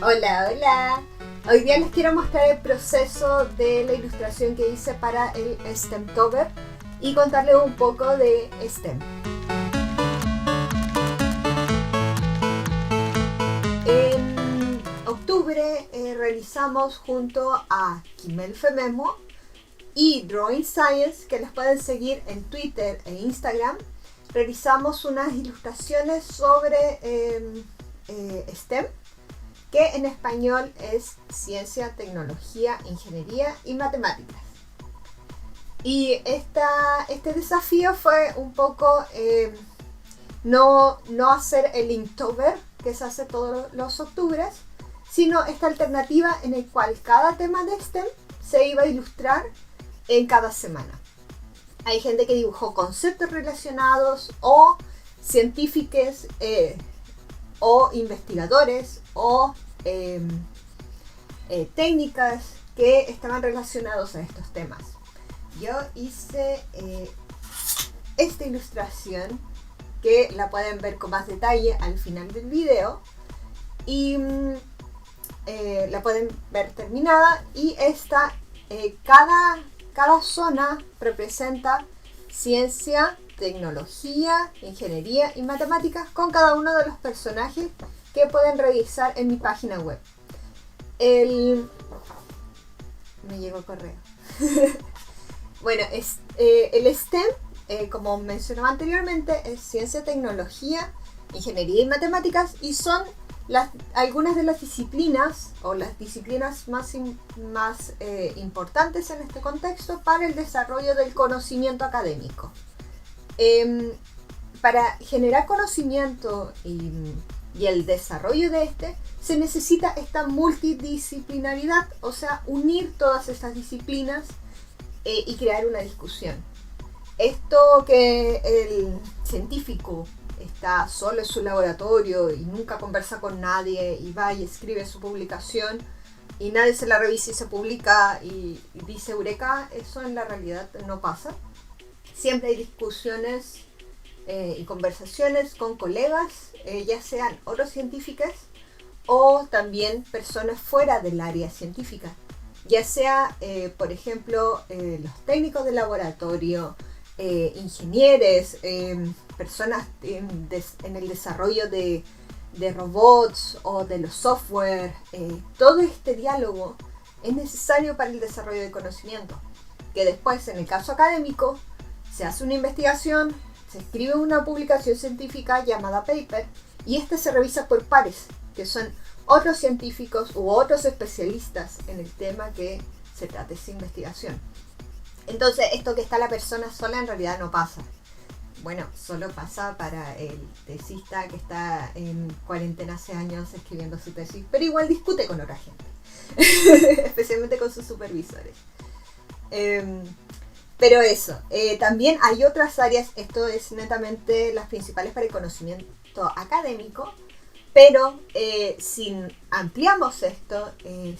Hola, hola. Hoy día les quiero mostrar el proceso de la ilustración que hice para el STEMtober y contarles un poco de STEM. En octubre realizamos junto a Kimel Fememo y Drawing Science, que les pueden seguir en Twitter e Instagram, realizamos unas ilustraciones sobre STEM, que en español es Ciencia, Tecnología, Ingeniería y Matemáticas. Y este desafío fue un poco no hacer el Inktober, que se hace todos los octubres, sino esta alternativa en el cual cada tema de STEM se iba a ilustrar en cada semana. Hay gente que dibujó conceptos relacionados o científicos o investigadores o técnicas que estaban relacionados a estos temas. Yo hice esta ilustración que la pueden ver con más detalle al final del video y la pueden ver terminada, y cada zona representa ciencia, tecnología, ingeniería y matemáticas con cada uno de los personajes que pueden revisar en mi página web. Me llegó el correo. Bueno, el STEM, como mencionaba anteriormente, es ciencia, tecnología, ingeniería y matemáticas, y son algunas de las disciplinas o las disciplinas más importantes en este contexto para el desarrollo del conocimiento académico. Para generar conocimiento y el desarrollo de se necesita esta multidisciplinaridad, o sea, unir todas estas disciplinas y crear una discusión. Esto que el científico está solo en su laboratorio y nunca conversa con nadie y va y escribe su publicación y nadie se la revisa y se publica y dice eureka, eso en la realidad no pasa. Siempre hay discusiones y conversaciones con colegas, ya sean otros científicos o también personas fuera del área científica, ya sea, por ejemplo, los técnicos de laboratorio, ingenieros, personas en el desarrollo de robots o de los software. Todo este diálogo es necesario para el desarrollo del conocimiento, que después, en el caso académico, se hace una investigación, se escribe una publicación científica llamada paper, y se revisa por pares, que son otros científicos u otros especialistas en el tema que se trata esa investigación. Entonces, esto que está la persona sola en realidad no pasa. Bueno, solo pasa para el tesista que está en cuarentena hace años escribiendo su tesis, pero igual discute con otra gente, especialmente con sus supervisores. Pero eso, también hay otras áreas, esto es netamente las principales para el conocimiento académico, pero si ampliamos esto,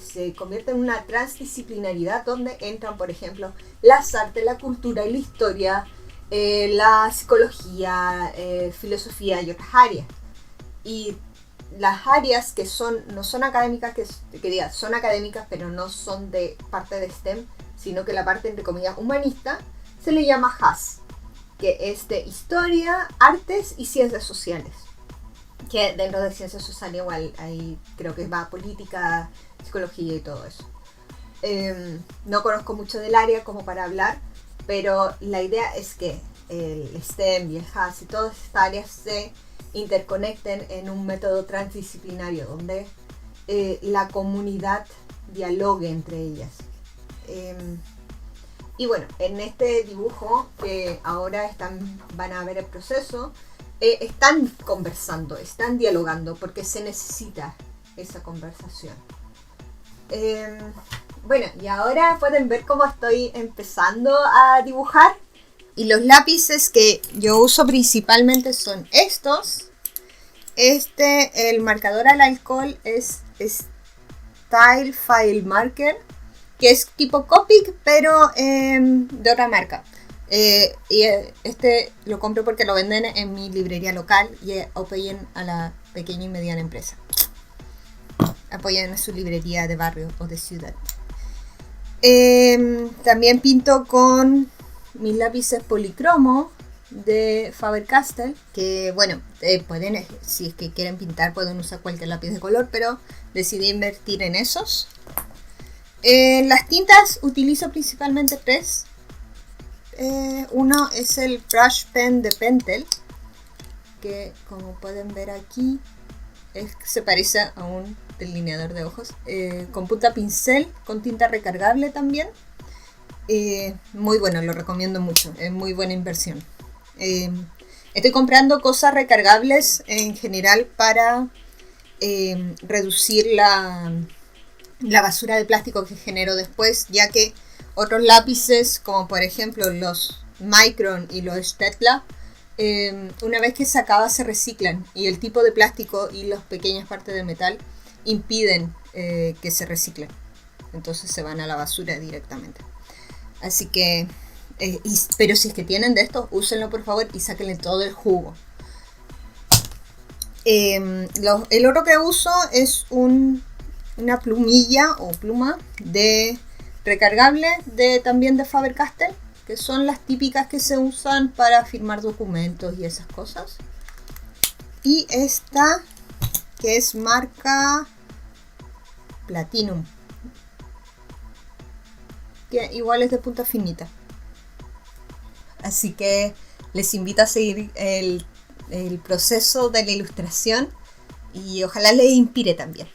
se convierte en una transdisciplinaridad donde entran, por ejemplo, las artes, la cultura y la historia, la psicología, filosofía y otras áreas. Y las áreas que no son académicas, son académicas pero no son de parte de STEM, sino que la parte, entre comillas, humanista, se le llama HAS, que es de historia, artes y ciencias sociales. Que dentro de ciencias sociales igual ahí creo que va política, psicología y todo eso. No conozco mucho del área como para hablar, pero la idea es que el STEM y el HAS y todas estas áreas se interconecten en un método transdisciplinario donde la comunidad dialogue entre ellas. Y bueno, en este dibujo que ahora van a ver el proceso, están conversando, están dialogando porque se necesita esa conversación. Bueno, y ahora pueden ver cómo estoy empezando a dibujar. Y los lápices que yo uso principalmente son estos. El marcador al alcohol es Style File Marker, que es tipo Copic, pero de otra marca. Y lo compro porque lo venden en mi librería local y apoyen a la pequeña y mediana empresa. apoyen a su librería de barrio o de ciudad. También pinto con mis lápices policromo de Faber-Castell, que bueno, pueden, si es que quieren pintar pueden usar cualquier lápiz de color, pero decidí invertir en esos. Las tintas utilizo principalmente tres. Uno es el Brush Pen de Pentel, que como pueden ver aquí se parece a un delineador de ojos, con punta pincel, con tinta recargable también. Muy bueno, lo recomiendo mucho, es muy buena inversión. Estoy comprando cosas recargables en general para reducir la basura de plástico que genero después, ya que otros lápices, como por ejemplo los Micron y los Staedtler, una vez que se acaba se reciclan, y el tipo de plástico y las pequeñas partes de metal impiden que se reciclen, entonces se van a la basura directamente. Así que pero si es que tienen de estos, úsenlo por favor y sáquenle todo el jugo. El otro que uso es una plumilla o pluma de recargable también de Faber-Castell, que son las típicas que se usan para firmar documentos y esas cosas. Y esta, que es marca Platinum, que igual es de punta finita. Así que les invito a seguir el proceso de la ilustración y ojalá les inspire también.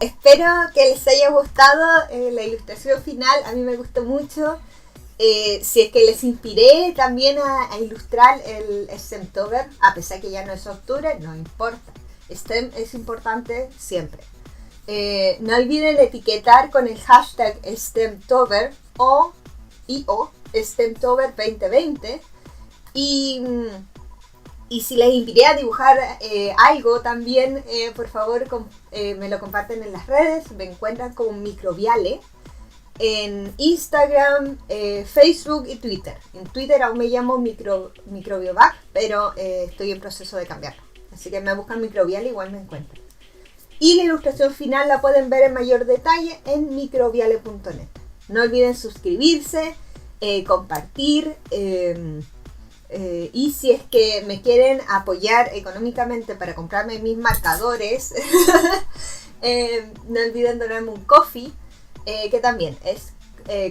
Espero que les haya gustado la ilustración final. A mí me gustó mucho. Si es que les inspiré también a ilustrar el STEMtober, a pesar que ya no es octubre, no importa. STEM es importante siempre. No olviden etiquetar con el hashtag STEMtober o STEMtober 2020. Y si les inspiré a dibujar algo también, por favor me lo comparten en las redes. Me encuentran como Microbiale en Instagram, Facebook y Twitter. En Twitter aún me llamo Microbiobac, pero estoy en proceso de cambiarlo. Así que me buscan Microbiale, igual me encuentran. Y la ilustración final la pueden ver en mayor detalle en microbiale.net. No olviden suscribirse, compartir. Y si es que me quieren apoyar económicamente para comprarme mis marcadores, no olviden donarme un coffee, que también es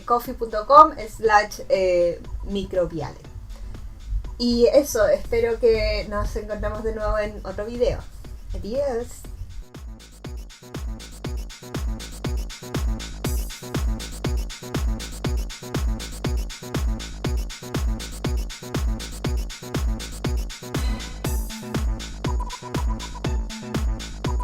coffee.com/microbiale. Y eso, espero que nos encontremos de nuevo en otro video. Adiós.